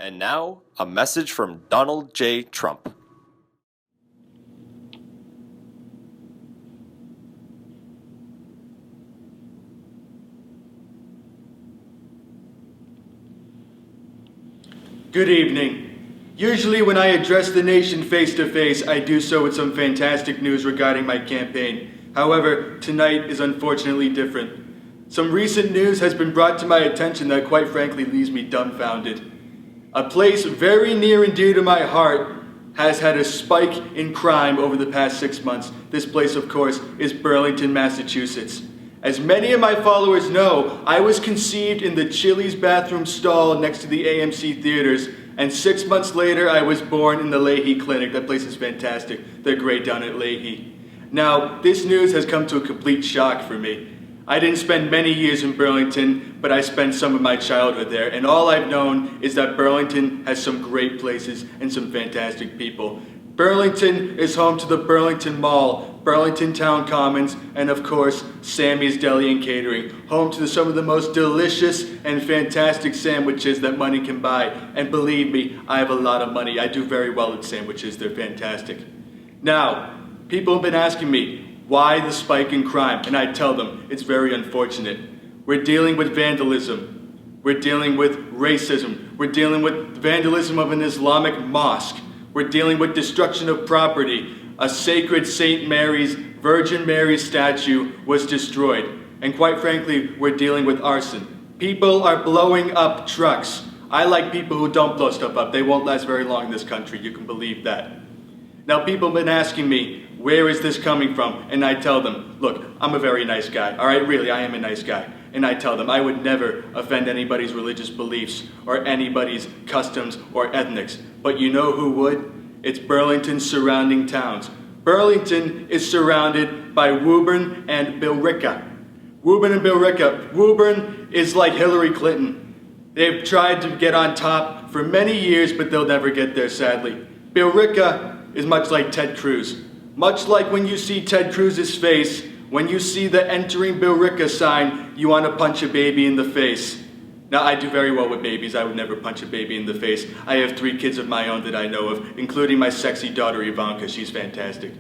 And now, a message from Donald J. Trump. Good evening. Usually when I address the nation face to face, I do so with some fantastic news regarding my campaign. However, tonight is unfortunately different. Some recent news has been brought to my attention that quite frankly leaves me dumbfounded. A place very near and dear to my heart has had a spike in crime over the past 6 months. This place, of course, is Burlington, Massachusetts. As many of my followers know, I was conceived in the Chili's bathroom stall next to the AMC theaters, and 6 months later I was born in the Leahy Clinic. That place is fantastic. They're great down at Leahy. Now, this news has come to a complete shock for me. I didn't spend many years in Burlington, but I spent some of my childhood there, and all I've known is that Burlington has some great places and some fantastic people. Burlington is home to the Burlington Mall, Burlington Town Commons, and of course, Sammy's Deli and Catering, home to some of the most delicious and fantastic sandwiches that money can buy. And believe me, I have a lot of money. I do very well at sandwiches. They're fantastic. Now, people have been asking me, why the spike in crime? And I tell them, it's very unfortunate. We're dealing with vandalism. We're dealing with racism. We're dealing with vandalism of an Islamic mosque. We're dealing with destruction of property. A sacred St. Mary's, Virgin Mary statue was destroyed. And quite frankly, we're dealing with arson. People are blowing up trucks. I like people who don't blow stuff up. They won't last very long in this country, you can believe that. Now people have been asking me, where is this coming from? And I tell them, look, I'm a very nice guy. All right, really, I am a nice guy. And I tell them I would never offend anybody's religious beliefs or anybody's customs or ethnics. But you know who would? It's Burlington's surrounding towns. Burlington is surrounded by Woburn and Billerica. Woburn and Billerica. Woburn is like Hillary Clinton. They've tried to get on top for many years, but they'll never get there, sadly. Billerica is much like Ted Cruz. Much like when you see Ted Cruz's face, when you see the entering Billerica sign, you want to punch a baby in the face. Now, I do very well with babies. I would never punch a baby in the face. I have 3 kids of my own that I know of, including my sexy daughter Ivanka. She's fantastic.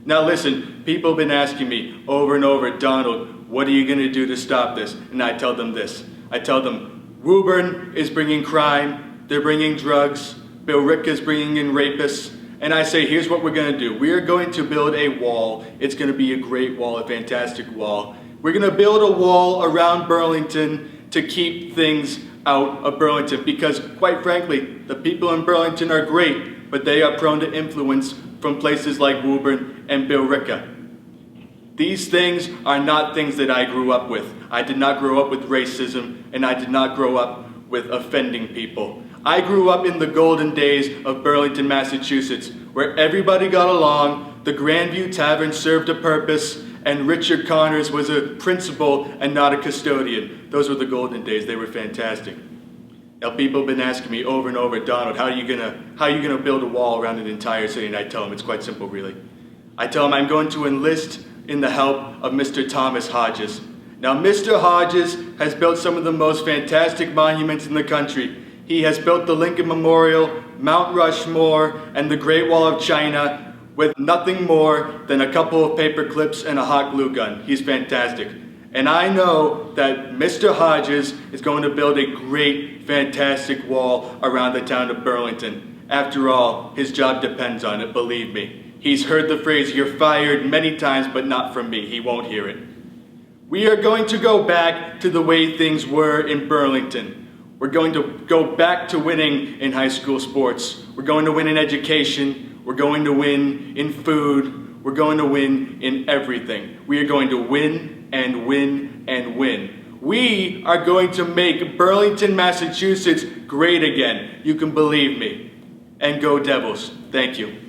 Now listen, people have been asking me over and over, Donald, what are you going to do to stop this? And I tell them this. I tell them, Woburn is bringing crime. They're bringing drugs. Billerica is bringing in rapists. And I say, here's what we're going to do. We are going to build a wall. It's going to be a great wall, a fantastic wall. We're going to build a wall around Burlington to keep things out of Burlington because, quite frankly, the people in Burlington are great, but they are prone to influence from places like Woburn and Billerica. These things are not things that I grew up with. I did not grow up with racism, and I did not grow up with offending people. I grew up in the golden days of Burlington, Massachusetts, where everybody got along, the Grandview Tavern served a purpose, and Richard Connors was a principal and not a custodian. Those were the golden days. They were fantastic. Now people have been asking me over and over, Donald, how are you gonna build a wall around an entire city? And I tell them it's quite simple, really. I tell them I'm going to enlist in the help of Mr. Thomas Hodges. Now Mr. Hodges has built some of the most fantastic monuments in the country. He has built the Lincoln Memorial, Mount Rushmore, and the Great Wall of China with nothing more than a couple of paper clips and a hot glue gun. He's fantastic. And I know that Mr. Hodges is going to build a great, fantastic wall around the town of Burlington. After all, his job depends on it, believe me. He's heard the phrase, "You're fired," many times, but not from me. He won't hear it. We are going to go back to the way things were in Burlington. We're going to go back to winning in high school sports. We're going to win in education. We're going to win in food. We're going to win in everything. We are going to win and win and win. We are going to make Burlington, Massachusetts great again. You can believe me. And go Devils. Thank you.